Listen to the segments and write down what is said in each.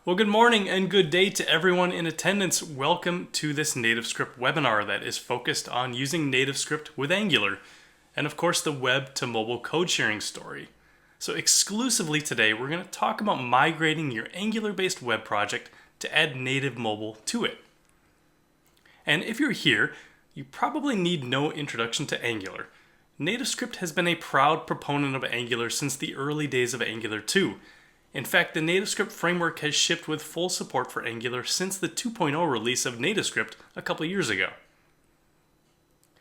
Well, good morning and good day to everyone in attendance. Welcome to this NativeScript webinar that is focused on using NativeScript with Angular and, of course, the web to mobile code sharing story. So exclusively today, we're going to talk about migrating your Angular-based web project to add native mobile to it. And if you're here, you probably need no introduction to Angular. NativeScript has been a proud proponent of Angular since the early days of Angular 2. In fact, the NativeScript framework has shipped with full support for Angular since the 2.0 release of NativeScript a couple years ago.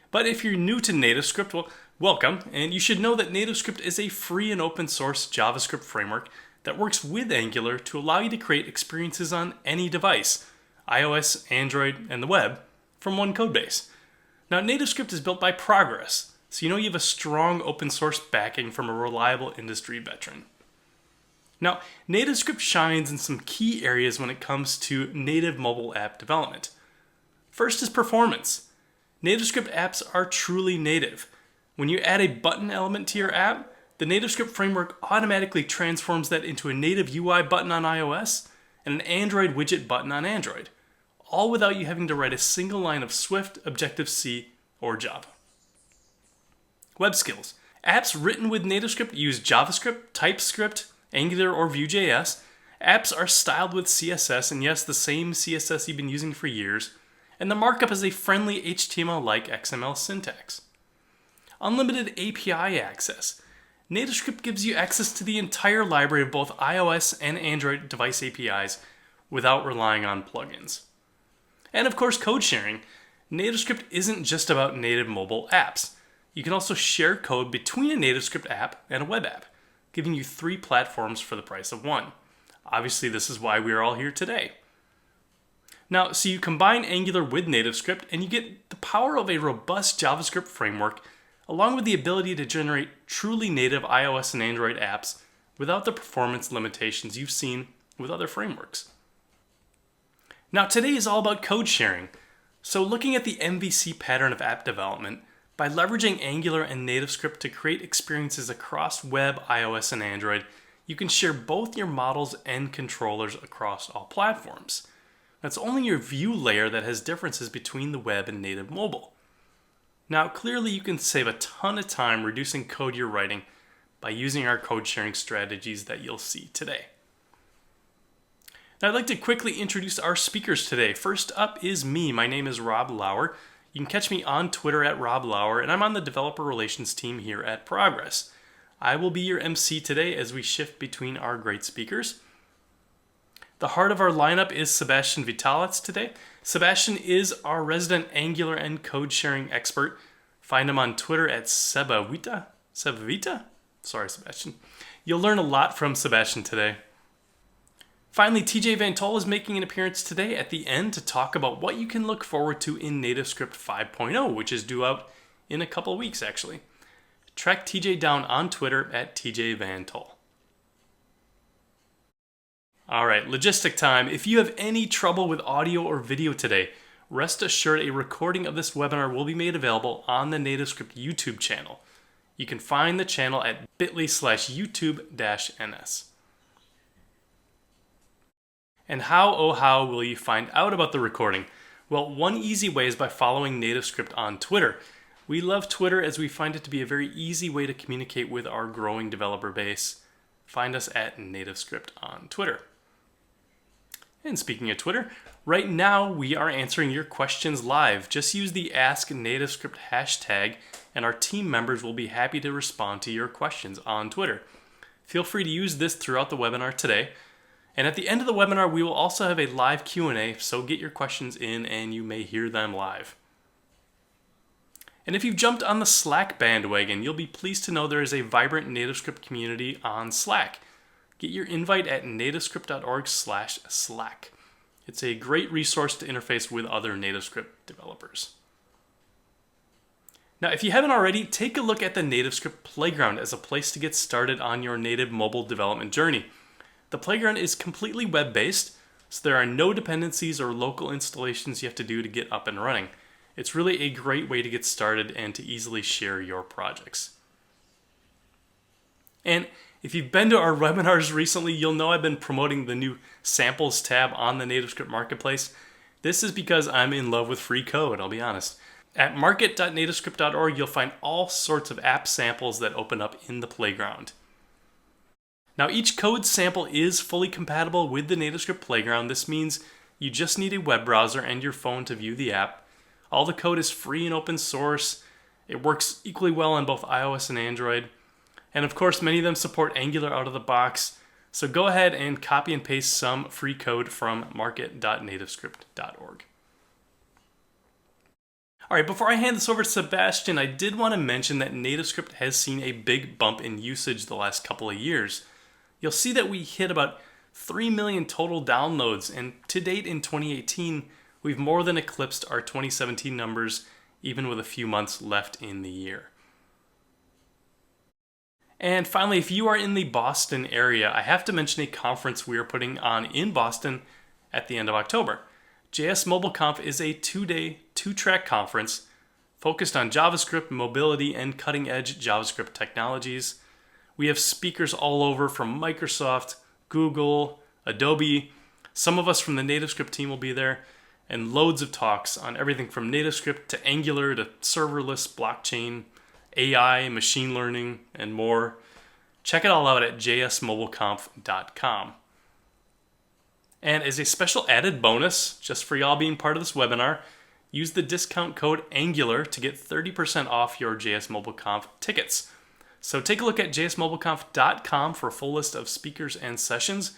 But if you're new to NativeScript, well, welcome, and you should know that NativeScript is a free and open source JavaScript framework that works with Angular to allow you to create experiences on any device, iOS, Android, and the web, from one codebase. Now, NativeScript is built by Progress, so you know you have a strong open source backing from a reliable industry veteran. Now, NativeScript shines in some key areas when it comes to native mobile app development. First is performance. NativeScript apps are truly native. When you add a button element to your app, the NativeScript framework automatically transforms that into a native UI button on iOS and an Android widget button on Android, all without you having to write a single line of Swift, Objective-C, or Java. Web skills. Apps written with NativeScript use JavaScript, TypeScript, Angular or Vue.js. Apps are styled with CSS, and yes, the same CSS you've been using for years, and the markup is a friendly HTML-like XML syntax. Unlimited API access. NativeScript gives you access to the entire library of both iOS and Android device APIs without relying on plugins. And of course, code sharing. NativeScript isn't just about native mobile apps. You can also share code between a NativeScript app and a web app, giving you 3 platforms for the price of 1. Obviously, this is why we are all here today. Now, so you combine Angular with NativeScript and you get the power of a robust JavaScript framework along with the ability to generate truly native iOS and Android apps without the performance limitations you've seen with other frameworks. Now, today is all about code sharing. So looking at the MVC pattern of app development, by leveraging Angular and NativeScript to create experiences across web, iOS, and Android, you can share both your models and controllers across all platforms. It's only your view layer that has differences between the web and native mobile. Now, clearly you can save a ton of time reducing code you're writing by using our code sharing strategies that you'll see today. Now, I'd like to quickly introduce our speakers today. First up is me. My name is Rob Lauer. You can catch me on Twitter at Rob Lauer, and I'm on the developer relations team here at Progress. I will be your MC today as we shift between our great speakers. The heart of our lineup is Sebastian Vitalitz today. Sebastian is our resident Angular and code sharing expert. Find him on Twitter at Sebavita? Sorry, Sebastian. You'll learn a lot from Sebastian today. Finally, TJ Van Tol is making an appearance today at the end to talk about what you can look forward to in NativeScript 5.0, which is due out in a couple of weeks, actually. Track TJ down on Twitter at TJ Van Tol. All right, logistic time. If you have any trouble with audio or video today, rest assured a recording of this webinar will be made available on the NativeScript YouTube channel. You can find the channel at bit.ly/YouTube-ns. And how will you find out about the recording? Well, one easy way is by following NativeScript on Twitter. We love Twitter as we find it to be a very easy way to communicate with our growing developer base. Find us at NativeScript on Twitter. And speaking of Twitter, right now we are answering your questions live. Just use the Ask NativeScript hashtag and our team members will be happy to respond to your questions on Twitter. Feel free to use this throughout the webinar today. And at the end of the webinar, we will also have a live Q&A, so get your questions in and you may hear them live. And if you've jumped on the Slack bandwagon, you'll be pleased to know there is a vibrant NativeScript community on Slack. Get your invite at nativescript.org/Slack. It's a great resource to interface with other NativeScript developers. Now, if you haven't already, take a look at the NativeScript Playground as a place to get started on your native mobile development journey. The Playground is completely web-based, so there are no dependencies or local installations you have to do to get up and running. It's really a great way to get started and to easily share your projects. And If you've been to our webinars recently, you'll know I've been promoting the new samples tab on the NativeScript Marketplace. This is because I'm in love with free code, I'll be honest. At market.nativescript.org, you'll find all sorts of app samples that open up in the playground. Now, each code sample is fully compatible with the NativeScript Playground. This means you just need a web browser and your phone to view the app. All the code is free and open source. It works equally well on both iOS and Android. And of course, many of them support Angular out of the box. So go ahead and copy and paste some free code from market.nativescript.org. All right, before I hand this over to Sebastian, I did want to mention that NativeScript has seen a big bump in usage the last couple of years. You'll see that we hit about 3 million total downloads, and to date in 2018, we've more than eclipsed our 2017 numbers, even with a few months left in the year. And finally, if you are in the Boston area, I have to mention a conference we are putting on in Boston at the end of October. JS Mobile Conf is a 2-day, 2-track conference focused on JavaScript, mobility, and cutting-edge JavaScript technologies. We have speakers all over from Microsoft, Google, Adobe. Some of us from the NativeScript team will be there, and loads of talks on everything from NativeScript to Angular to serverless blockchain, AI, machine learning, and more. Check it all out at jsmobileconf.com. And as a special added bonus, just for y'all being part of this webinar, use the discount code ANGULAR to get 30% off your JS Mobile Conf tickets. So take a look at jsmobileconf.com for a full list of speakers and sessions.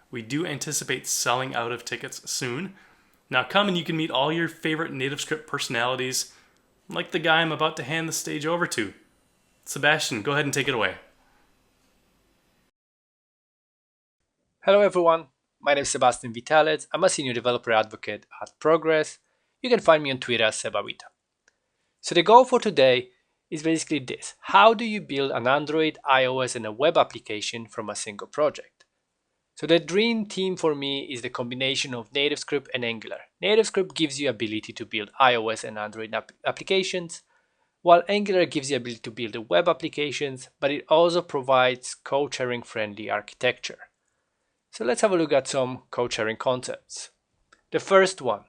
We do anticipate selling out of tickets soon. Now come and you can meet all your favorite NativeScript personalities, like the guy I'm about to hand the stage over to. Sebastian, go ahead and take it away. Hello everyone, my name is Sebastian Vitalets. I'm a senior developer advocate at Progress. You can find me on Twitter as Sebavita. So the goal for today is basically this. How do you build an Android, iOS, and a web application from a single project? So the dream team for me is the combination of NativeScript and Angular. NativeScript gives you ability to build iOS and Android applications, while Angular gives you ability to build the web applications, but it also provides code-sharing friendly architecture. So let's have a look at some code-sharing concepts. The first one,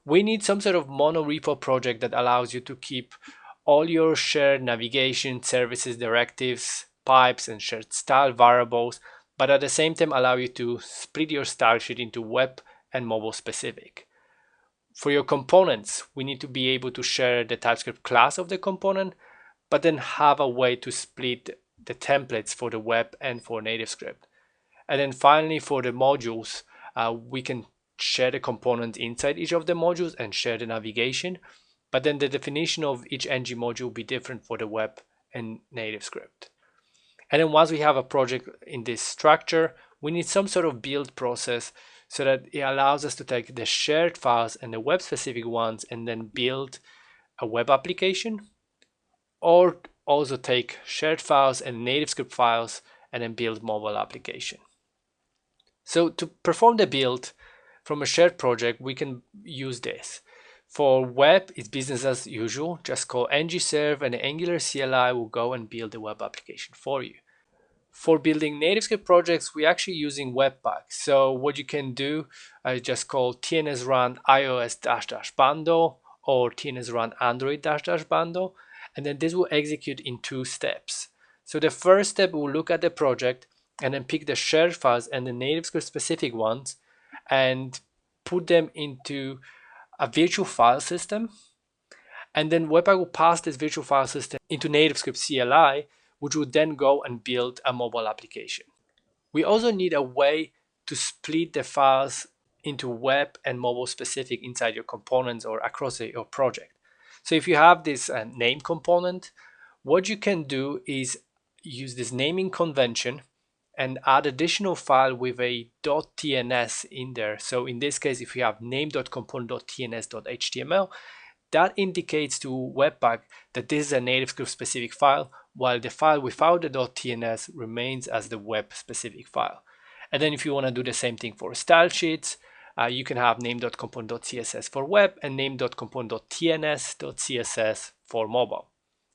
we need some sort of monorepo project that allows you to keep all your shared navigation, services, directives, pipes, and shared style variables, but at the same time allow you to split your style sheet into web and mobile specific. For your components, we need to be able to share the TypeScript class of the component, but then have a way to split the templates for the web and for NativeScript. And then finally, for the modules, we can share the components inside each of the modules and share the navigation, but then the definition of each ng module will be different for the web and NativeScript. And then once we have a project in this structure, we need some sort of build process so that it allows us to take the shared files and the web specific ones and then build a web application, or also take shared files and NativeScript files and then build mobile application. So to perform the build from a shared project, we can use this. For web, it's business as usual. Just call ngserve and the Angular CLI will go and build the web application for you. For building NativeScript projects, we're actually using Webpack. So what you can do, just call tns run iOS -- bundle or tns run Android -- bundle, and then this will execute in 2 steps. So the first step, we'll look at the project and then pick the shared files and the NativeScript specific ones and put them into a virtual file system, and then Webpack will pass this virtual file system into NativeScript CLI, which will then go and build a mobile application. We also need a way to split the files into web and mobile specific inside your components or across your project. So if you have this name component, what you can do is use this naming convention and add additional file with a .tns in there. So in this case, if you have name.component.tns.html, that indicates to Webpack that this is a NativeScript specific file, while the file without the .tns remains as the web specific file. And then if you want to do the same thing for style sheets, you can have name.component.css for web and name.component.tns.css for mobile.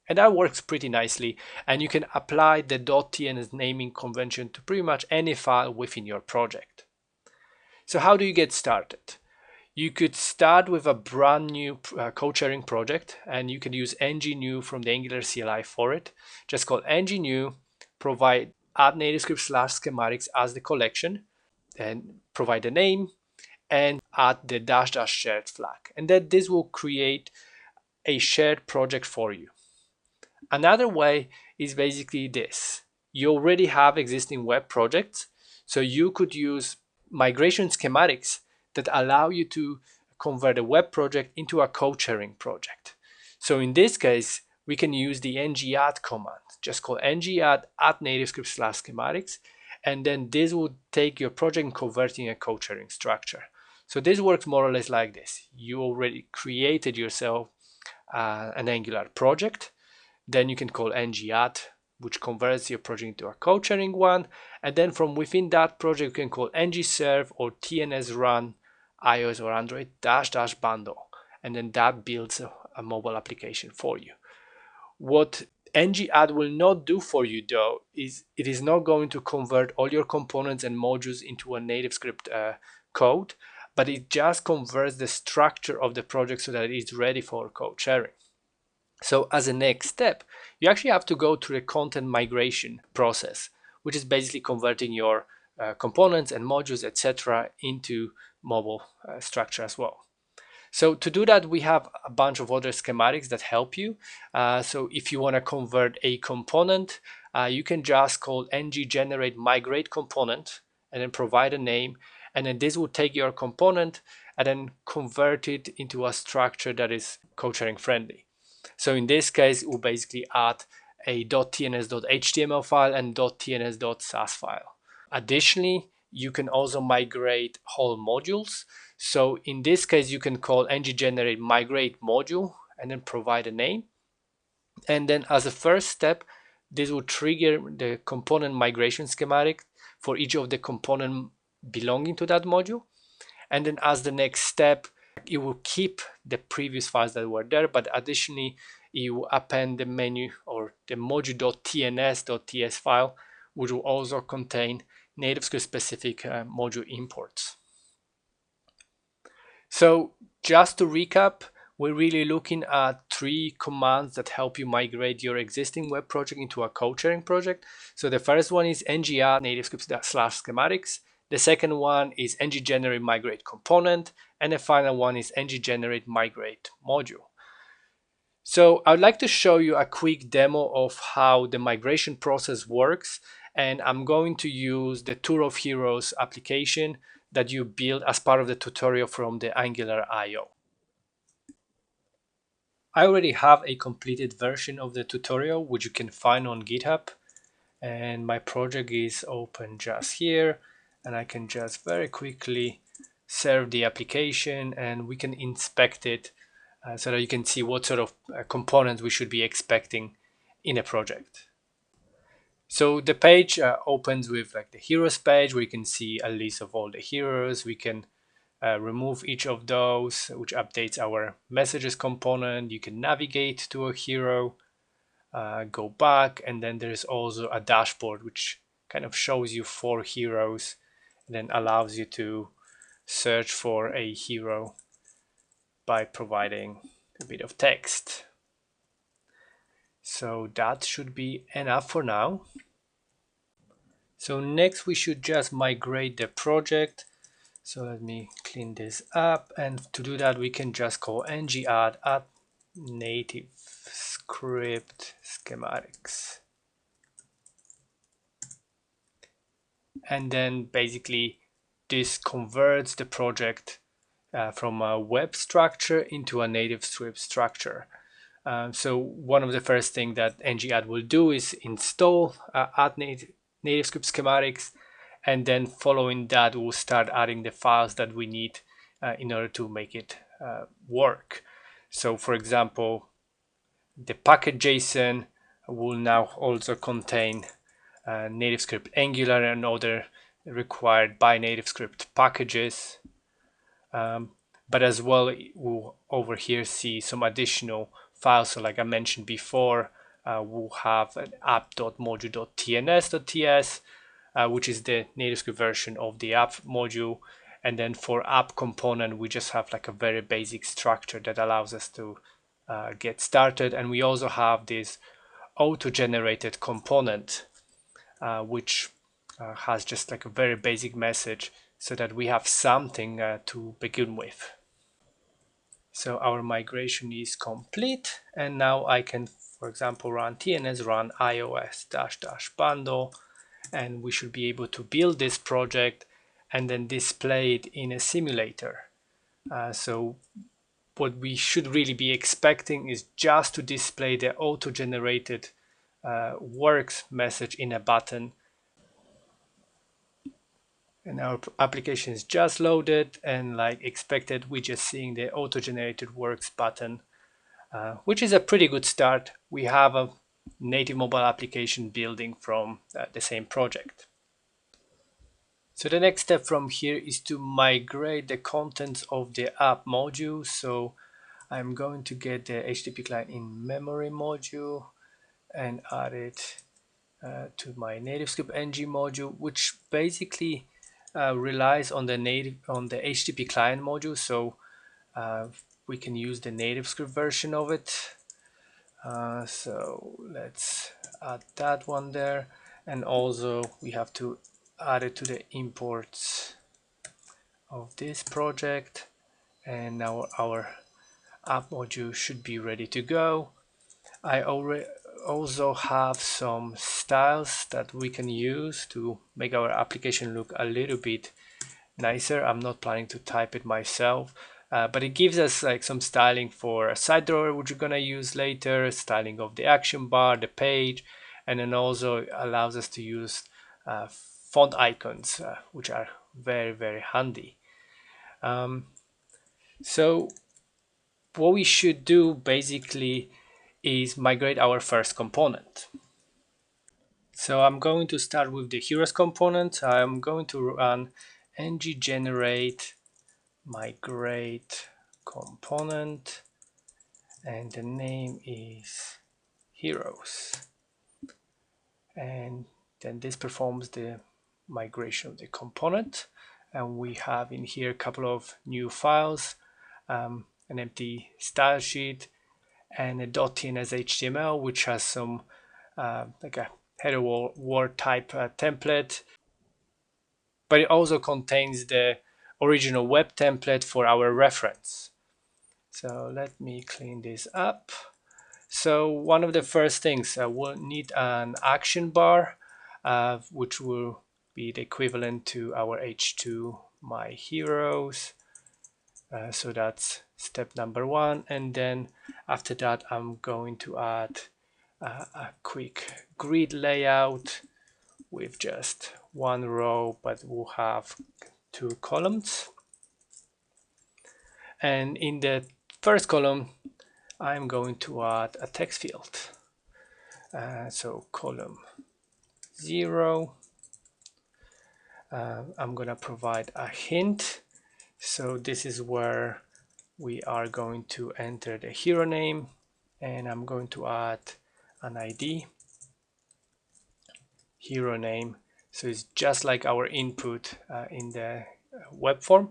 And that works pretty nicely, and you can apply the .tns naming convention to pretty much any file within your project. So how do you get started? You could start with a brand new code sharing project, and you can use ng-new from the Angular CLI for it. Just call ng-new, provide add NativeScript/schematics as the collection, and provide the name, and add the -- shared flag. And then this will create a shared project for you. Another way is basically this. You already have existing web projects, so you could use migration schematics that allow you to convert a web project into a code sharing project. So in this case, we can use the ng-add command. Just call ng-add NativeScript/schematics, and then this will take your project and convert in a code sharing structure. So this works more or less like this. You already created yourself an Angular project. Then you can call ng-add, which converts your project into a code sharing one. And then from within that project, you can call ng-serve or tns run iOS or Android -- bundle. And then that builds a mobile application for you. What ng-add will not do for you though is it is not going to convert all your components and modules into a NativeScript code, but it just converts the structure of the project so that it is ready for code sharing. So as a next step, you actually have to go through the content migration process, which is basically converting your components and modules, etc., into mobile structure as well. So to do that, we have a bunch of other schematics that help you. So if you want to convert a component, you can just call ng-generate migrate component and then provide a name. And then this will take your component and then convert it into a structure that is code sharing friendly. So in this case, we'll basically add a .tns.html file and .tns.sas file. Additionally, you can also migrate whole modules. So in this case, you can call ng-generate migrate module and then provide a name. And then as a first step, this will trigger the component migration schematic for each of the component belonging to that module. And then as the next step, it will keep the previous files that were there, but additionally, you append the menu or the module.tns.ts file, which will also contain NativeScript specific module imports. So just to recap, we're really looking at 3 commands that help you migrate your existing web project into a code sharing project. So the first one is ng-add NativeScript/schematics. The second one is ng-generate migrate component, and the final one is ng-generate migrate module. So I'd like to show you a quick demo of how the migration process works, and I'm going to use the Tour of Heroes application that you build as part of the tutorial from the Angular IO. I already have a completed version of the tutorial, which you can find on GitHub, and my project is open just here. And I can just very quickly serve the application and we can inspect it so that you can see what sort of components we should be expecting in a project. So the page opens with like the heroes page where you can see a list of all the heroes. We can remove each of those, which updates our messages component. You can navigate to a hero, go back, and then there's also a dashboard which kind of shows you 4 heroes and then allows you to search for a hero by providing a bit of text. So that should be enough for now. So next we should just migrate the project. So let me clean this up, and to do that we can just call ng-add NativeScript Schematics. And then basically this converts the project from a web structure into a NativeScript structure. So one of the first things that ng-add will do is install NativeScript Schematics, and then following that we'll start adding the files that we need in order to make it work. So for example, the package.json will now also contain NativeScript Angular and other required by NativeScript packages. But as well, we'll over here see some additional files. So like I mentioned before, we'll have an app.module.tns.ts, which is the NativeScript version of the app module. And then for app component, we just have like a very basic structure that allows us to get started. And we also have this auto-generated component, which has just like a very basic message so that we have something to begin with. So our migration is complete, and now I can, for example, run tns run ios -- bundle, and we should be able to build this project and then display it in a simulator. So what we should really be expecting is just to display the auto-generated works message in a button. And our application is just loaded, and like expected, we're just seeing the auto-generated works button, which is a pretty good start. We have a native mobile application building from the same project. So the next step from here is to migrate the contents of the app module. So I'm going to get the HTTP client in memory module and add it to my NativeScript ng module, which basically relies on the HTTP client module. So we can use the NativeScript version of it. So let's add that one there, and also we have to add it to the imports of this project, and now our app module should be ready to go. I already also have some styles that we can use to make our application look a little bit nicer. I'm not planning to type it myself, but it gives us like some styling for a side drawer, which we're gonna use later, styling of the action bar, the page, and then also allows us to use font icons, which are very, very handy. So what we should do basically is migrate our first component. So I'm going to start with the heroes component. I'm going to run ng generate migrate component, and the name is heroes, and then this performs the migration of the component. And we have in here a couple of new files, an empty style sheet and a .tns HTML, which has some like a header word type template, but it also contains the original web template for our reference. So let me clean this up. So one of the first things, we'll need an action bar, which will be the equivalent to our h2 my heroes. So that's step number one. And then after that, I'm going to add a quick grid layout with just one row, but we'll have 2 columns. And in the first column, I'm going to add a text field. So column 0. I'm going to provide a hint. So this is where we are going to enter the hero name, and I'm going to add an ID, hero name. So it's just like our input in the web form.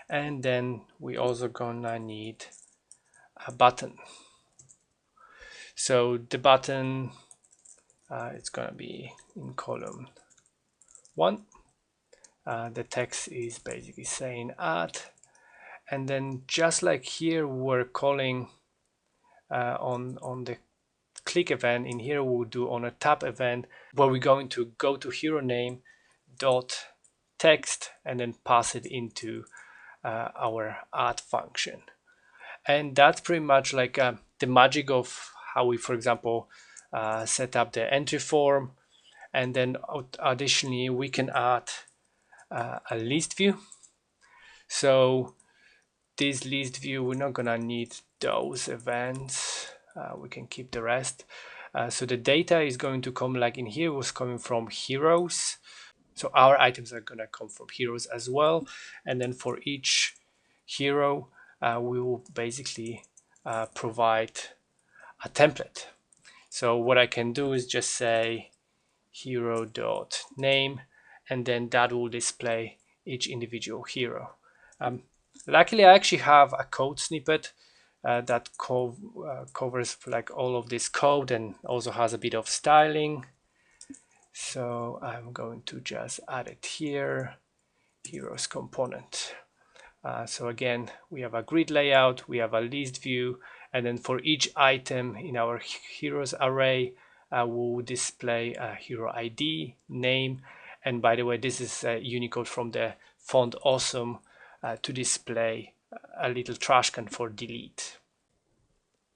And then we also gonna need a button. So the button, it's gonna be in column 1. The text is basically saying add, and then just like here we're calling on the click event, in here we'll do on a tap event where we're going to go to hero name dot text and then pass it into our add function. And that's pretty much like the magic of how we, for example, set up the entry form. And then additionally we can add a list view. So this list view, we're not gonna need those events. We can keep the rest. So the data is going to come, like in here was coming from heroes. So our items are gonna come from heroes as well. And then for each hero, we will basically provide a template. So what I can do is just say hero.name, and then that will display each individual hero. Luckily, I actually have a code snippet that covers like all of this code and also has a bit of styling. So I'm going to just add it here, heroes component. So again, we have a grid layout, we have a list view, and then for each item in our heroes array, we'll display a hero ID, name, and by the way, this is Unicode from the font Awesome to display a little trash can for delete.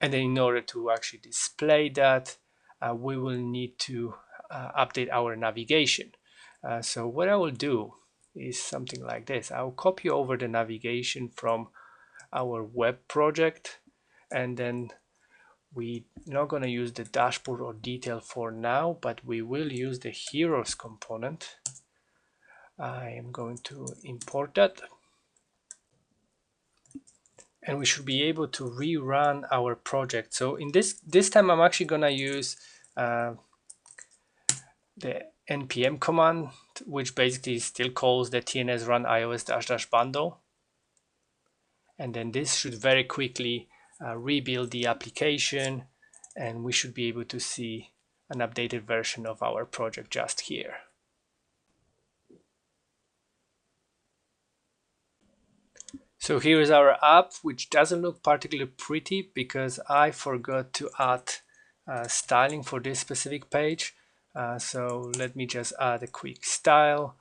And then in order to actually display that, we will need to update our navigation. So what I will do is something like this. I'll copy over the navigation from our web project, and then we're not going to use the dashboard or detail for now, but we will use the heroes component. I am going to import that, and we should be able to rerun our project. So in this time, I'm actually going to use the npm command, which basically still calls the tns run ios -- bundle. And then this should very quickly rebuild the application, and we should be able to see an updated version of our project just here. So here is our app, which doesn't look particularly pretty because I forgot to add styling for this specific page. So let me just add a quick style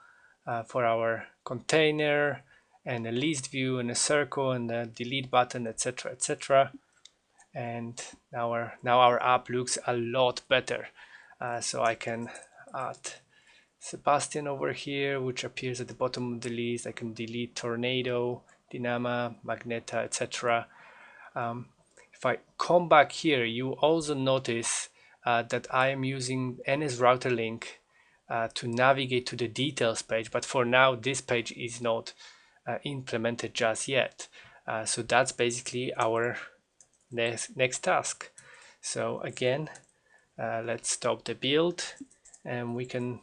for our container, and a list view, and a circle, and a delete button, etc., etc. And now our app looks a lot better. So I can add Sebastian over here, which appears at the bottom of the list. I can delete Tornado, Dynama, Magneta, etc. If I come back here, you also notice that I am using NSRouterLink to navigate to the details page, but for now this page is not implemented just yet. So that's basically our next task. So again, let's stop the build, and we can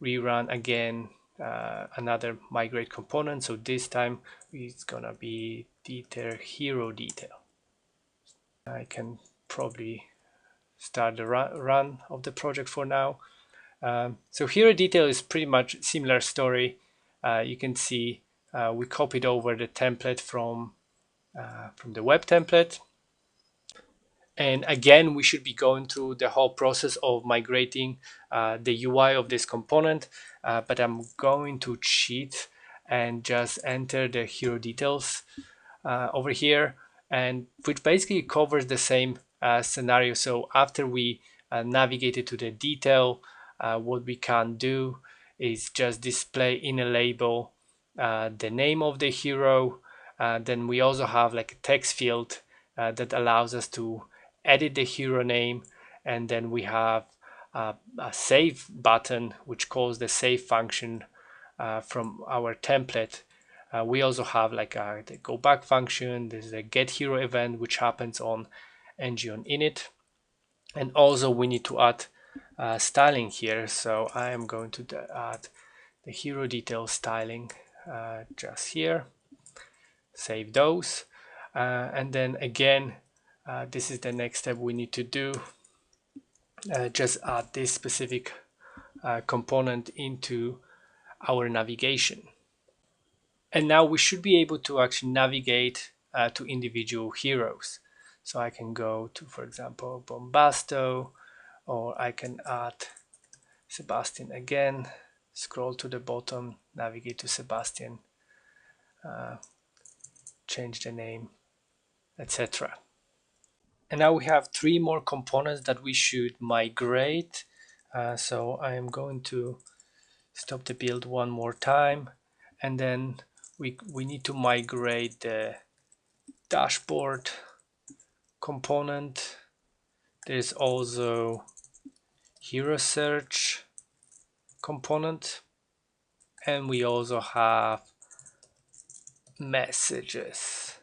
rerun again another migrate component. So this time it's gonna be hero detail. I can probably start the run of the project for now. So hero detail is pretty much similar story. You can see we copied over the template from the web template. And again, we should be going through the whole process of migrating the UI of this component, but I'm going to cheat and just enter the hero details over here, and which basically covers the same scenario. So after we navigated to the detail, what we can do is just display in a label the name of the hero. Then we also have like a text field that allows us to edit the hero name, and then we have a save button which calls the save function from our template. We also have like the go back function. There's a get hero event which happens on ng on init, and also we need to add styling here. So I am going to add the hero detail styling just here. Save those, and then again, this is the next step we need to do. Just add this specific component into our navigation. And now we should be able to actually navigate to individual heroes. So I can go to, for example, Bombasto, or I can add Sebastian again, scroll to the bottom, navigate to Sebastian, change the name, etc. And now we have 3 more components that we should migrate. So I am going to stop the build one more time, and then we need to migrate the dashboard component. There's also hero search component, and we also have messages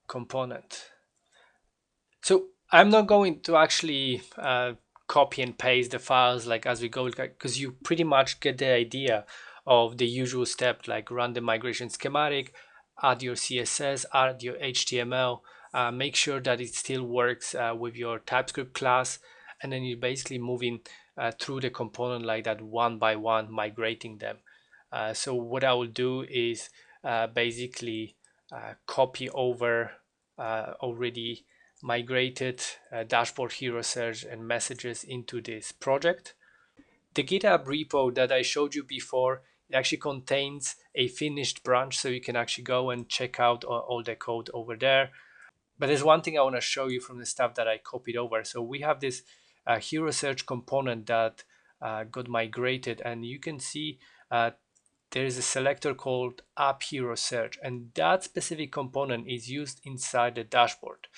component. So I'm not going to actually copy and paste the files like as we go, because you pretty much get the idea of the usual step, like run the migration schematic, add your CSS, add your HTML, make sure that it still works with your TypeScript class, and then you're basically moving through the component like that, one by one, migrating them. So what I will do is basically copy over already migrated dashboard, hero search, and messages into this project. The GitHub repo that I showed you before, it actually contains a finished branch, so you can actually go and check out all the code over there. But there's one thing I want to show you from the stuff that I copied over. So we have this hero search component that got migrated, and you can see there is a selector called app hero search, and that specific component is used inside the dashboard.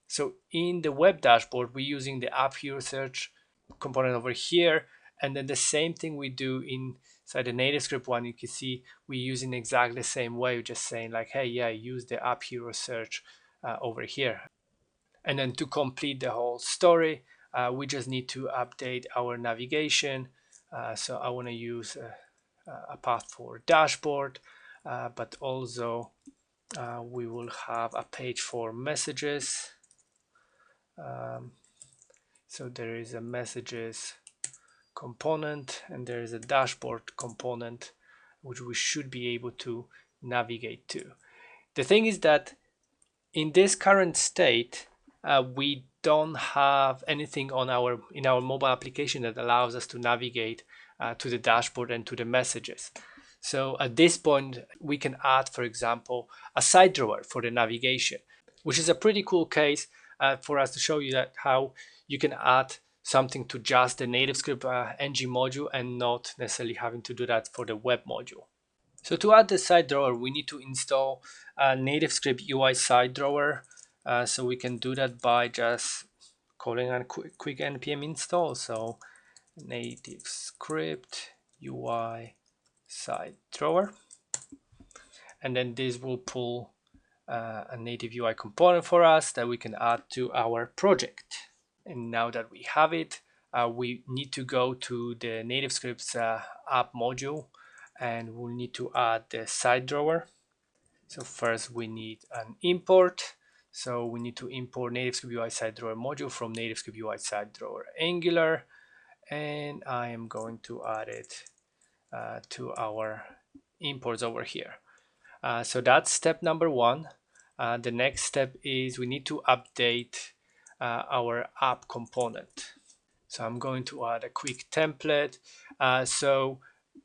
So in the web dashboard, we're using the app hero search component over here, and then the same thing we do inside the NativeScript one. You can see we're using exactly the same way. We're just saying like, hey, yeah, use the app hero search over here. And then to complete the whole story, we just need to update our navigation. So I want to use a path for dashboard, but also we will have a page for messages. So there is a messages component and there is a dashboard component which we should be able to navigate to. The thing is that in this current state, we don't have anything in our mobile application that allows us to navigate to the dashboard and to the messages. So at this point, we can add, for example, a side drawer for the navigation, which is a pretty cool case for us to show you that how you can add something to just the NativeScript ng module and not necessarily having to do that for the web module. So to add the side drawer, we need to install a NativeScript UI side drawer. So we can do that by just calling a quick npm install. So NativeScript UI side drawer. And then this will pull a native UI component for us that we can add to our project. And now that we have it, we need to go to the NativeScript's app module, and we'll need to add the side drawer. So first we need an import. So we need to import NativeScript UI side drawer module from NativeScript UI side drawer Angular, and I am going to add it to our imports over here. So that's step number one. The next step is we need to update our app component. So I'm going to add a quick template. So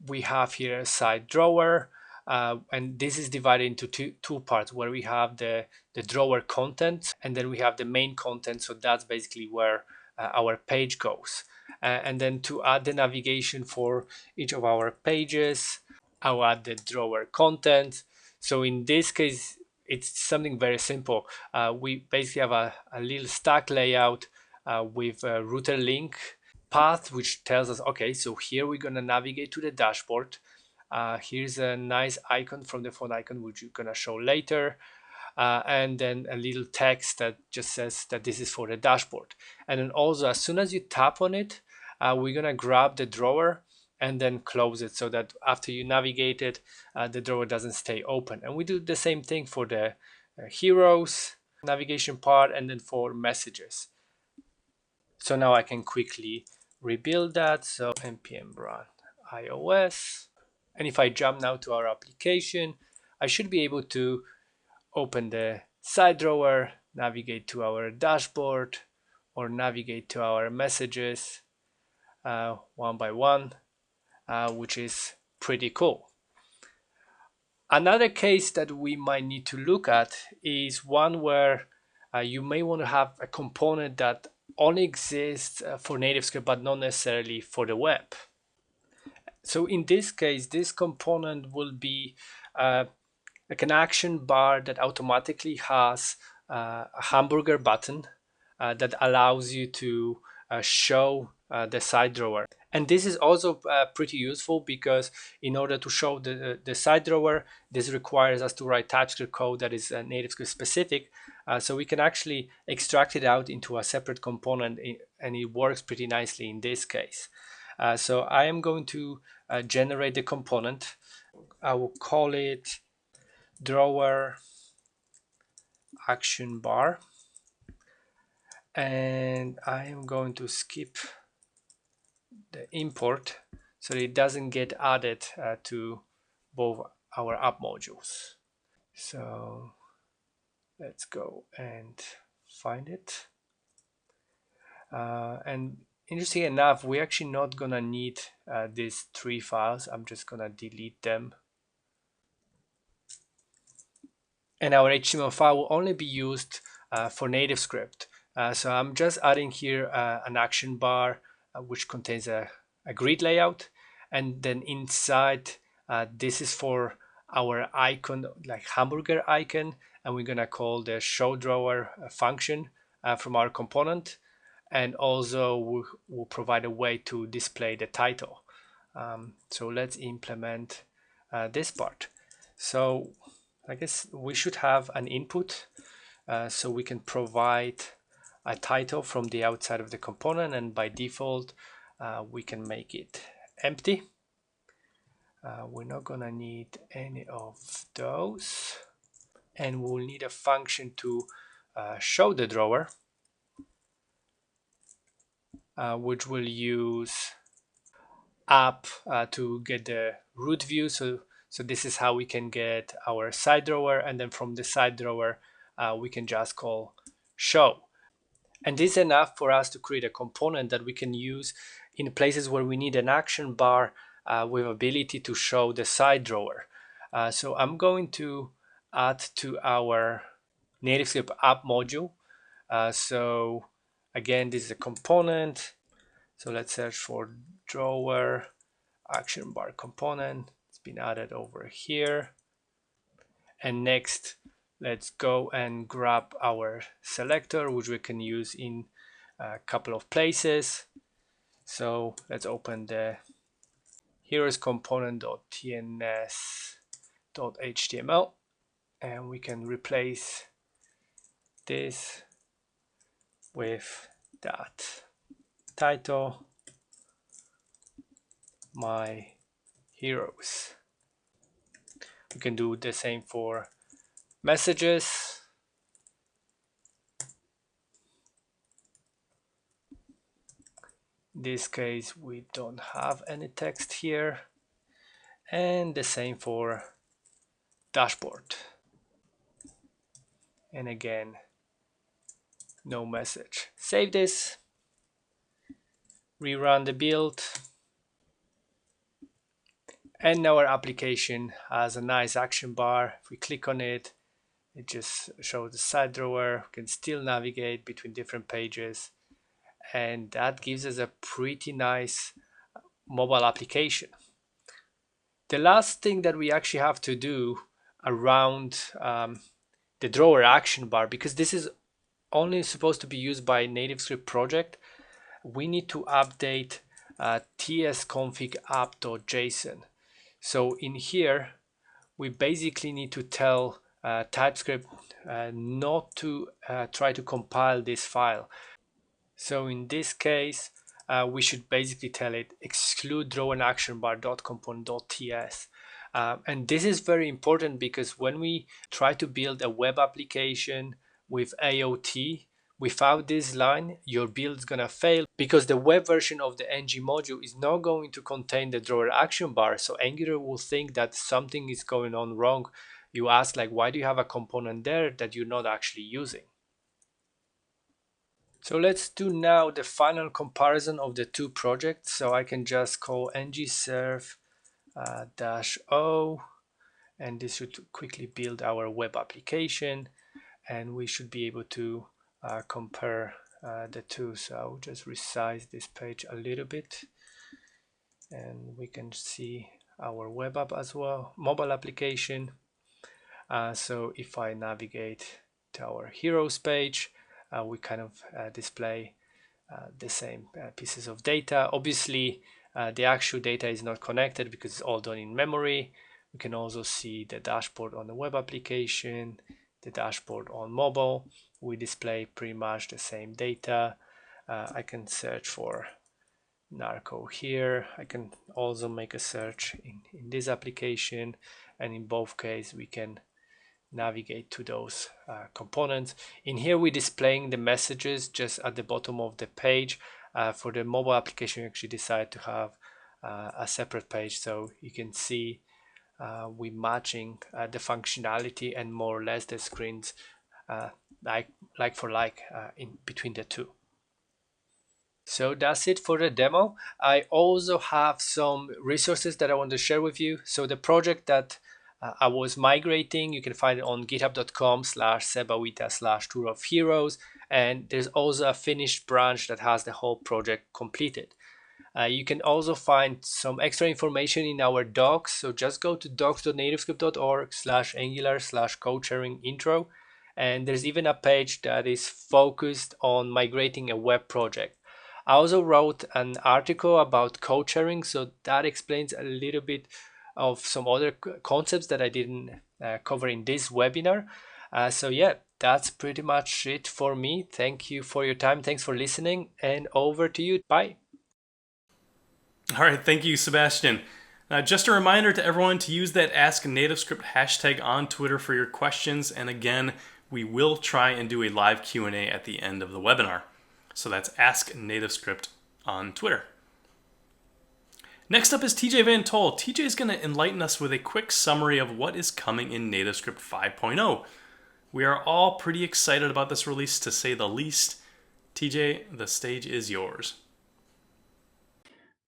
we have here a side drawer, and this is divided into two parts where we have the drawer content, and then we have the main content. So that's basically where our page goes. And then to add the navigation for each of our pages, I'll add the drawer content. So in this case, it's something very simple. We basically have a little stack layout with a router link path, which tells us, okay, so here we're going to navigate to the dashboard. Here's a nice icon from the phone icon, which you're going to show later. And then a little text that just says that this is for the dashboard. And then also, as soon as you tap on it, we're going to grab the drawer and then close it so that after you navigate it, the drawer doesn't stay open. And we do the same thing for the heroes navigation part and then for messages. So now I can quickly rebuild that. So npm run iOS. And if I jump now to our application, I should be able to open the side drawer, navigate to our dashboard, or navigate to our messages one by one. Which is pretty cool. Another case that we might need to look at is one where you may want to have a component that only exists for NativeScript but not necessarily for the web. So in this case, this component will be like an action bar that automatically has a hamburger button that allows you to show the side drawer. And this is also pretty useful because in order to show the side drawer, this requires us to write TypeScript code that is NativeScript specific. So we can actually extract it out into a separate component, and it works pretty nicely in this case. So I am going to generate the component. I will call it drawer action bar, and I am going to skip the import so that it doesn't get added to both our app modules. So let's go and find it. And interesting enough, we're actually not gonna need these 3 files. I'm just gonna delete them. And our HTML file will only be used for NativeScript. So I'm just adding here an action bar which contains a grid layout, and then inside this is for our icon, like hamburger icon, and we're gonna call the show drawer function from our component, and also we'll provide a way to display the title. So let's implement this part. So I guess we should have an input, so we can provide a title from the outside of the component, and by default we can make it empty. We're not gonna need any of those, and we'll need a function to show the drawer, which will use app to get the root view. So this is how we can get our side drawer, and then from the side drawer we can just call show. And this is enough for us to create a component that we can use in places where we need an action bar with ability to show the side drawer. So I'm going to add to our NativeScript app module. So again, this is a component. So let's search for drawer action bar component. It's been added over here. And next, let's go and grab our selector, which we can use in a couple of places. So let's open the heroes component.tns.html, and we can replace this with that title, my heroes. We can do the same for messages. In this case, we don't have any text here. And the same for dashboard. And again, no message. Save this, rerun the build, and now our application has a nice action bar. If we click on it, it just shows the side drawer. We can still navigate between different pages, and that gives us a pretty nice mobile application. The last thing that we actually have to do around the drawer action bar, because this is only supposed to be used by NativeScript project, we need to update tsconfig app.json. So in here, we basically need to tell TypeScript not to try to compile this file. So in this case, we should basically tell it exclude draweractionbar.component.ts. And this is very important because when we try to build a web application with AOT, without this line, your build is gonna fail because the web version of the ng module is not going to contain the drawer action bar. So Angular will think that something is going on wrong. You ask, like, why do you have a component there that you're not actually using? So let's do now the final comparison of the two projects. So I can just call ngserve -o, and this should quickly build our web application, and we should be able to compare the two. So I'll just resize this page a little bit, and we can see our web app as well, mobile application. So if I navigate to our heroes page, we kind of display the same pieces of data. Obviously, the actual data is not connected because it's all done in memory. We can also see the dashboard on the web application, the dashboard on mobile. We display pretty much the same data. I can search for narco here. I can also make a search in this application, and in both cases we can navigate to those components. In here we're displaying the messages just at the bottom of the page. For the mobile application, we actually decided to have a separate page, so you can see we're matching the functionality and more or less the screens like for like in between the two. So that's it for the demo. I also have some resources that I want to share with you. So the project that I was migrating, you can find it on github.com/sebawita/tour of heroes. And there's also a finished branch that has the whole project completed. You can also find some extra information in our docs. So just go to docs.nativescript.org/angular/code sharing intro. And there's even a page that is focused on migrating a web project. I also wrote an article about code sharing, so that explains a little bit of some other concepts that I didn't cover in this webinar. So yeah, that's pretty much it for me. Thank you for your time. Thanks for listening, and over to you. Bye. All right, thank you, Sebastian. Just a reminder to everyone to use that Ask NativeScript hashtag on Twitter for your questions. And again, we will try and do a live Q&A at the end of the webinar. So that's Ask NativeScript on Twitter. Next up is TJ Van Tol. TJ is going to enlighten us with a quick summary of what is coming in NativeScript 5.0. We are all pretty excited about this release, to say the least. TJ, the stage is yours.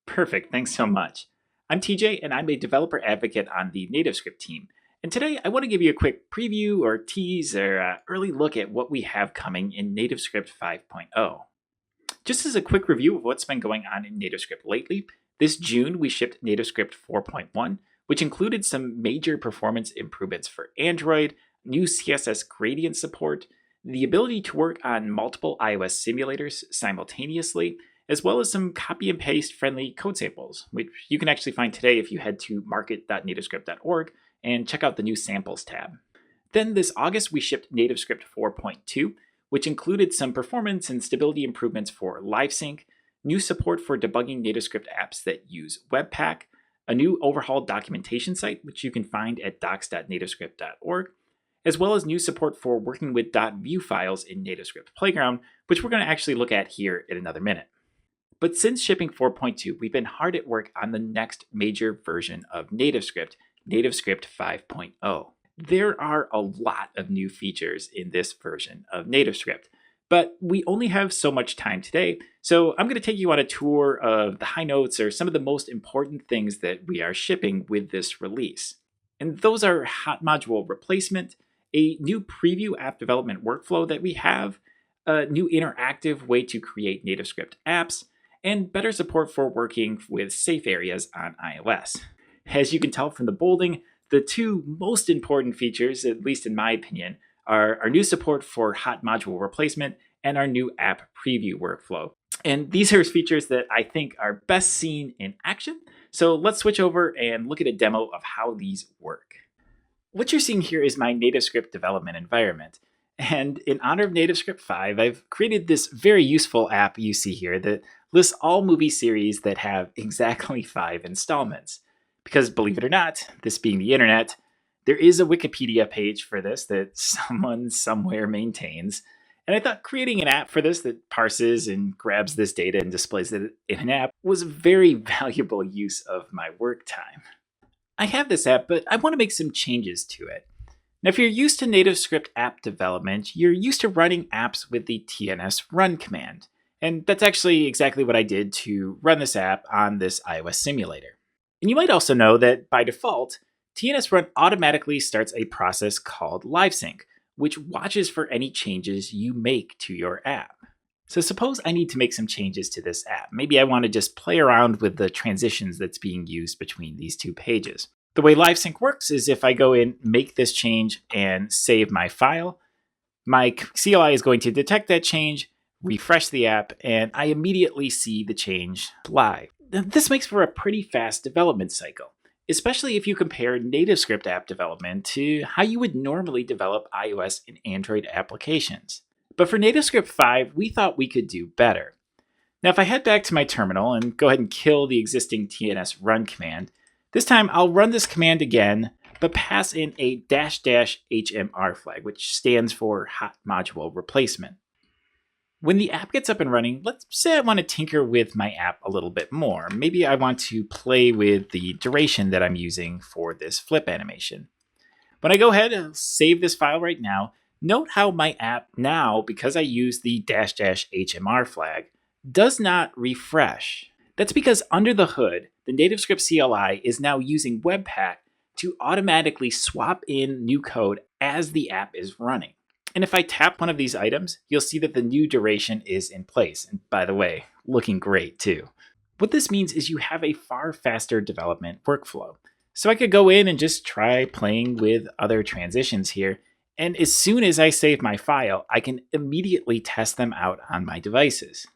Perfect, thanks so much. I'm TJ, and I'm a developer advocate on the NativeScript team. And today I want to give you a quick preview or tease or early look at what we have coming in NativeScript 5.0. Just as a quick review of what's been going on in NativeScript lately, this June we shipped NativeScript 4.1, which included some major performance improvements for Android, new CSS gradient support, the ability to work on multiple iOS simulators simultaneously, as well as some copy and paste friendly code samples, which you can actually find today if you head to market.nativescript.org and check out the new samples tab. Then this August we shipped NativeScript 4.2, which included some performance and stability improvements for LiveSync, new support for debugging NativeScript apps that use Webpack, a new overhauled documentation site, which you can find at docs.nativescript.org, as well as new support for working with .view files in NativeScript Playground, which we're going to actually look at here in another minute. But since shipping 4.2, we've been hard at work on the next major version of NativeScript, NativeScript 5.0. There are a lot of new features in this version of NativeScript, but we only have so much time today, so I'm going to take you on a tour of the high notes or some of the most important things that we are shipping with this release. And those are hot module replacement, a new preview app development workflow that we have, a new interactive way to create NativeScript apps, and better support for working with safe areas on iOS. As you can tell from the bolding, the two most important features, at least in my opinion, are our new support for hot module replacement and our new app preview workflow. And these are features that I think are best seen in action. So let's switch over and look at a demo of how these work. What you're seeing here is my NativeScript development environment. And in honor of NativeScript 5, I've created this very useful app you see here that lists all movie series that have exactly 5 installments. Because believe it or not, this being the internet, there is a Wikipedia page for this that someone somewhere maintains. And I thought creating an app for this that parses and grabs this data and displays it in an app was a very valuable use of my work time. I have this app, but I want to make some changes to it. Now, if you're used to NativeScript app development, you're used to running apps with the tns run command. And that's actually exactly what I did to run this app on this iOS simulator. And you might also know that by default, tns run automatically starts a process called LiveSync, which watches for any changes you make to your app. So suppose I need to make some changes to this app. Maybe I want to just play around with the transitions that's being used between these two pages. The way LiveSync works is if I go in, make this change, and save my file, my CLI is going to detect that change, refresh the app, and I immediately see the change live. This makes for a pretty fast development cycle. especially if you compare NativeScript app development to how you would normally develop iOS and Android applications. But for NativeScript 5, we thought we could do better. Now, if I head back to my terminal and go ahead and kill the existing tns run command, this time I'll run this command again, but pass in a --HMR flag, which stands for hot module replacement. When the app gets up and running, let's say I want to tinker with my app a little bit more. Maybe I want to play with the duration that I'm using for this flip animation. When I go ahead and save this file right now, note how my app now, because I use the --HMR flag, does not refresh. That's because under the hood, the NativeScript CLI is now using Webpack to automatically swap in new code as the app is running. And if I tap one of these items, you'll see that the new duration is in place. And by the way, looking great too. What this means is you have a far faster development workflow. So I could go in and just try playing with other transitions here. And as soon as I save my file, I can immediately test them out on my devices.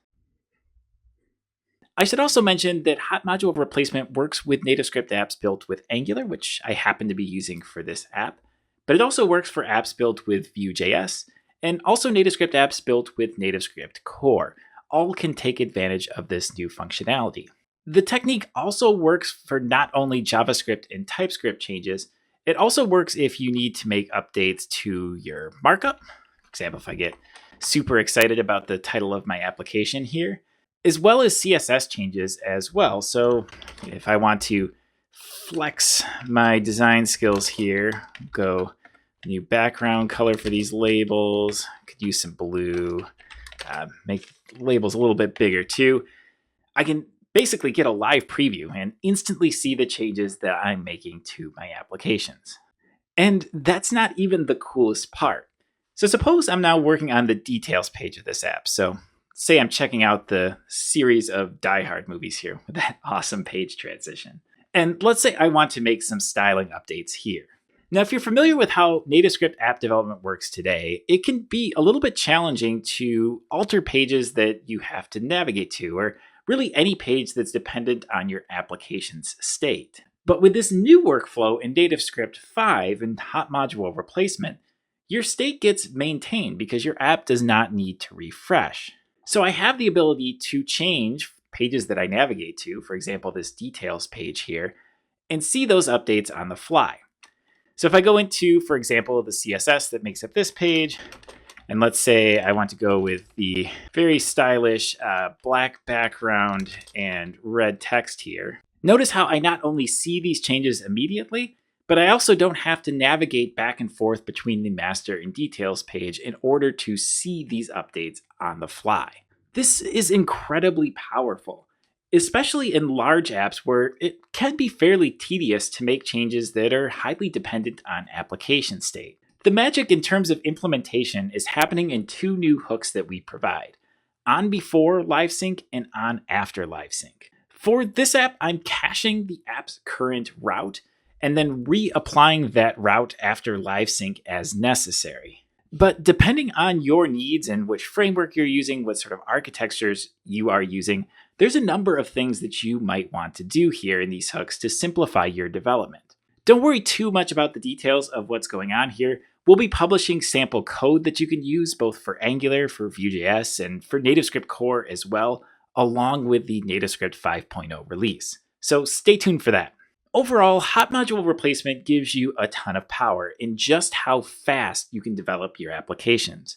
I should also mention that hot module replacement works with NativeScript apps built with Angular, which I happen to be using for this app. But it also works for apps built with Vue.js, and also NativeScript apps built with NativeScript Core. All can take advantage of this new functionality. The technique also works for not only JavaScript and TypeScript changes, it also works if you need to make updates to your markup. For example, if I get super excited about the title of my application here, as well as CSS changes as well. So if I want to flex my design skills here, go new background color for these labels, could use some blue, make labels a little bit bigger too. I can basically get a live preview and instantly see the changes that I'm making to my applications. And that's not even the coolest part. So suppose I'm now working on the details page of this app. So say I'm checking out the series of Die Hard movies here with that awesome page transition. And let's say I want to make some styling updates here. Now, if you're familiar with how NativeScript app development works today, it can be a little bit challenging to alter pages that you have to navigate to, or really any page that's dependent on your application's state. But with this new workflow in NativeScript 5 and hot module replacement, your state gets maintained because your app does not need to refresh. So I have the ability to change pages that I navigate to, for example, this details page here, and see those updates on the fly. So if I go into, for example, the CSS that makes up this page, and let's say I want to go with the very stylish black background and red text here, notice how I not only see these changes immediately, but I also don't have to navigate back and forth between the master and details page in order to see these updates on the fly. This is incredibly powerful, especially in large apps where it can be fairly tedious to make changes that are highly dependent on application state. The magic in terms of implementation is happening in two new hooks that we provide, on before live sync and on after live sync. For this app, I'm caching the app's current route and then reapplying that route after live sync as necessary. But depending on your needs and which framework you're using, what sort of architectures you are using, there's a number of things that you might want to do here in these hooks to simplify your development. Don't worry too much about the details of what's going on here. We'll be publishing sample code that you can use both for Angular, for Vue.js, and for NativeScript Core as well, along with the NativeScript 5.0 release. So stay tuned for that. Overall, hot module replacement gives you a ton of power in just how fast you can develop your applications.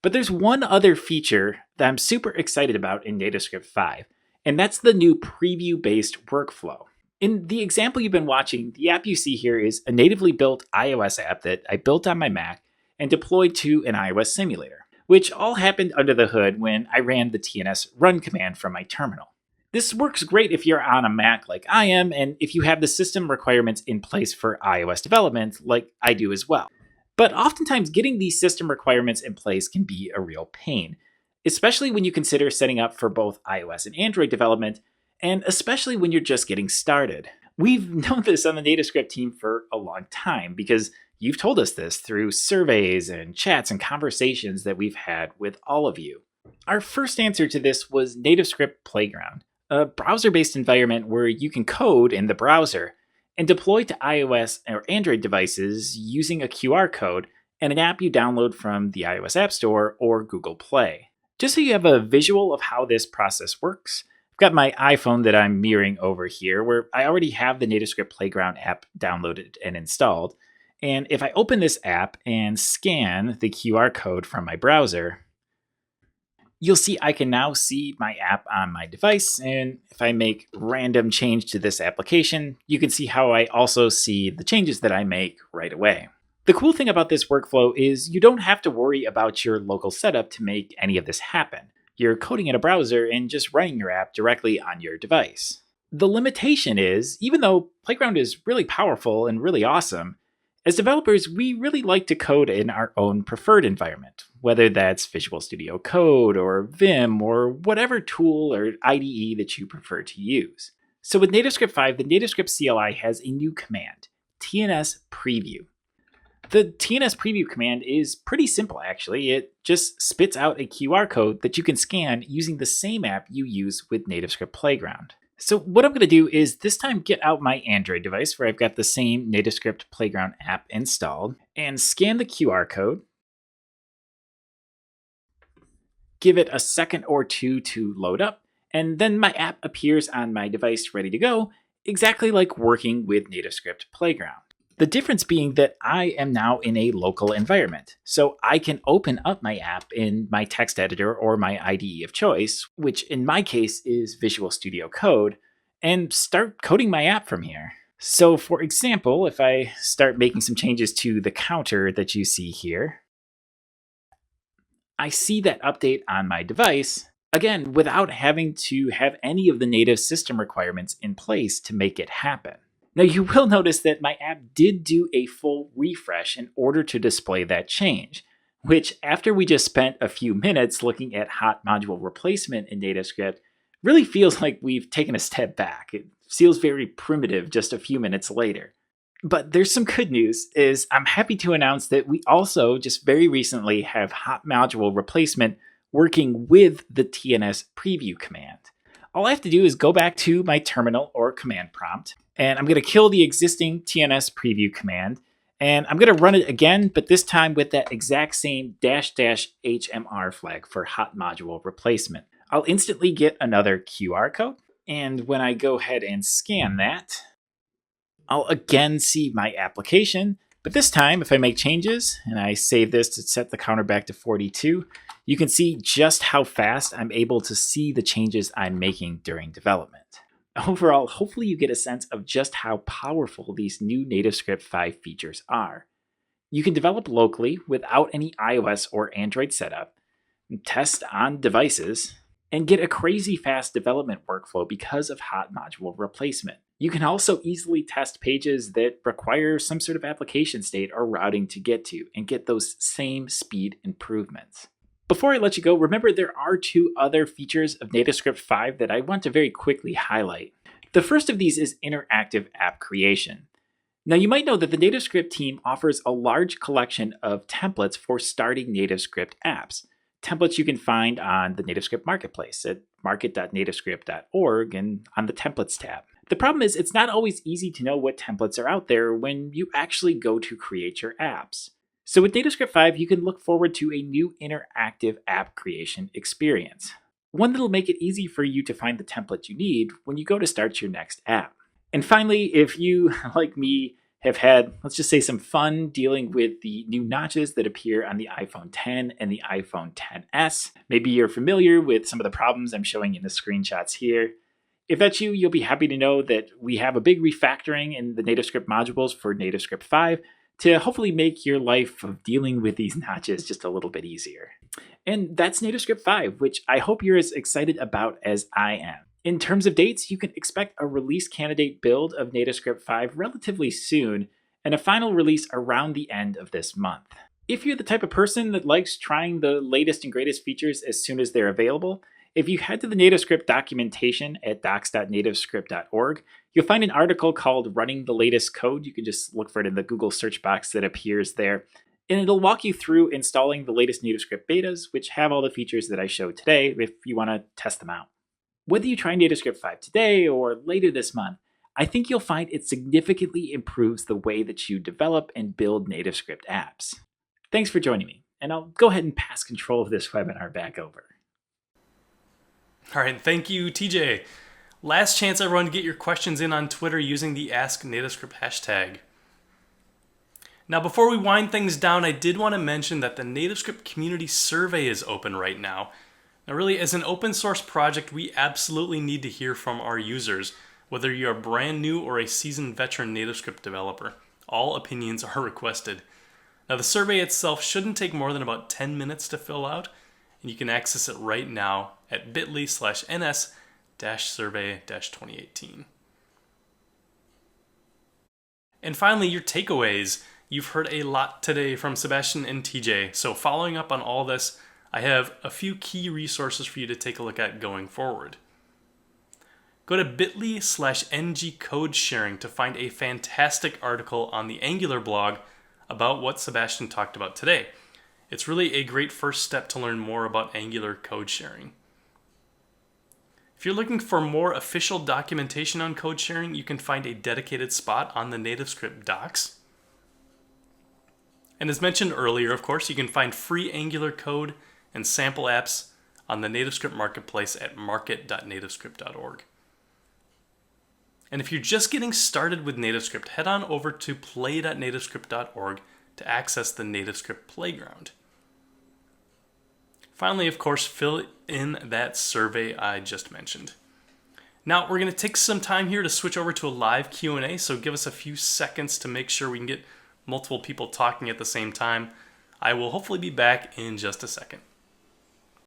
But there's one other feature that I'm super excited about in NativeScript 5, and that's the new preview-based workflow. In the example you've been watching, the app you see here is a natively built iOS app that I built on my Mac and deployed to an iOS simulator, which all happened under the hood when I ran the tns run command from my terminal. This works great if you're on a Mac like I am, and if you have the system requirements in place for iOS development like I do as well. But oftentimes getting these system requirements in place can be a real pain, especially when you consider setting up for both iOS and Android development, and especially when you're just getting started. We've known this on the NativeScript team for a long time because you've told us this through surveys and chats and conversations that we've had with all of you. Our first answer to this was NativeScript Playground, a browser-based environment where you can code in the browser, and deploy to iOS or Android devices using a QR code and an app you download from the iOS App Store or Google Play. Just so you have a visual of how this process works, I've got my iPhone that I'm mirroring over here, where I already have the NativeScript Playground app downloaded and installed. And if I open this app and scan the QR code from my browser, you'll see I can now see my app on my device. And if I make random change to this application, you can see how I also see the changes that I make right away. The cool thing about this workflow is you don't have to worry about your local setup to make any of this happen. You're coding in a browser and just running your app directly on your device. The limitation is, even though Playground is really powerful and really awesome, as developers, we really like to code in our own preferred environment, whether that's Visual Studio Code or Vim or whatever tool or IDE that you prefer to use. So with NativeScript 5, the NativeScript CLI has a new command, TNS Preview. The TNS Preview command is pretty simple, actually. It just spits out a QR code that you can scan using the same app you use with NativeScript Playground. So what I'm going to do is this time get out my Android device where I've got the same NativeScript Playground app installed and scan the QR code. Give it a second or two to load up, and then my app appears on my device ready to go, exactly like working with NativeScript Playground. The difference being that I am now in a local environment, so I can open up my app in my text editor or my IDE of choice, which in my case is Visual Studio Code, and start coding my app from here. So for example, if I start making some changes to the counter that you see here, I see that update on my device, again, without having to have any of the native system requirements in place to make it happen. Now you will notice that my app did do a full refresh in order to display that change, which after we just spent a few minutes looking at hot module replacement in NativeScript, really feels like we've taken a step back. It feels very primitive just a few minutes later. But there's some good news, is I'm happy to announce that we also just very recently have hot module replacement working with the TNS Preview command. All I have to do is go back to my terminal or command prompt, and I'm going to kill the existing TNS Preview command, and I'm going to run it again, but this time with that exact same --HMR flag for hot module replacement. I'll instantly get another QR code, and when I go ahead and scan that, I'll again see my application, but this time if I make changes and I save this to set the counter back to 42, you can see just how fast I'm able to see the changes I'm making during development. Overall, hopefully you get a sense of just how powerful these new NativeScript 5 features are. You can develop locally without any iOS or Android setup, test on devices, and get a crazy fast development workflow because of hot module replacement. You can also easily test pages that require some sort of application state or routing to get to and get those same speed improvements. Before I let you go, remember there are two other features of NativeScript 5 that I want to very quickly highlight. The first of these is interactive app creation. Now you might know that the NativeScript team offers a large collection of templates for starting NativeScript apps. Templates you can find on the NativeScript Marketplace at market.nativescript.org and on the Templates tab. The problem is it's not always easy to know what templates are out there when you actually go to create your apps. So with NativeScript 5, you can look forward to a new interactive app creation experience. One that'll make it easy for you to find the template you need when you go to start your next app. And finally, if you, like me, have had, let's just say, some fun dealing with the new notches that appear on the iPhone 10 and the iPhone 10s, maybe you're familiar with some of the problems I'm showing in the screenshots here. If that's you, you'll be happy to know that we have a big refactoring in the NativeScript modules for NativeScript 5 to hopefully make your life of dealing with these notches just a little bit easier. And that's NativeScript 5, which I hope you're as excited about as I am. In terms of dates, you can expect a release candidate build of NativeScript 5 relatively soon, and a final release around the end of this month. If you're the type of person that likes trying the latest and greatest features as soon as they're available, if you head to the NativeScript documentation at docs.nativescript.org, you'll find an article called Running the Latest Code. You can just look for it in the Google search box that appears there. And it'll walk you through installing the latest NativeScript betas, which have all the features that I showed today if you want to test them out. Whether you try NativeScript 5 today or later this month, I think you'll find it significantly improves the way that you develop and build NativeScript apps. Thanks for joining me, and I'll go ahead and pass control of this webinar back over. All right, thank you, TJ. Last chance, everyone, to get your questions in on Twitter using the Ask NativeScript hashtag. Now, before we wind things down, I did want to mention that the NativeScript community survey is open right now. Now, really, as an open source project, we absolutely need to hear from our users, whether you're a brand new or a seasoned veteran NativeScript developer. All opinions are requested. Now, the survey itself shouldn't take more than about 10 minutes to fill out, and you can access it right now at bit.ly/ns-survey-2018. And finally, your takeaways. You've heard a lot today from Sebastian and TJ, so following up on all this, I have a few key resources for you to take a look at going forward. Go to bit.ly/ngcodesharing to find a fantastic article on the Angular blog about what Sebastian talked about today. It's really a great first step to learn more about Angular code sharing. If you're looking for more official documentation on code sharing, you can find a dedicated spot on the NativeScript docs. And as mentioned earlier, of course, you can find free Angular code and sample apps on the NativeScript marketplace at market.nativescript.org. And if you're just getting started with NativeScript, head on over to play.nativescript.org to access the NativeScript playground. Finally, of course, fill in that survey I just mentioned. Now, we're going to take some time here to switch over to a live Q&A, so give us a few seconds to make sure we can get multiple people talking at the same time. I will hopefully be back in just a second.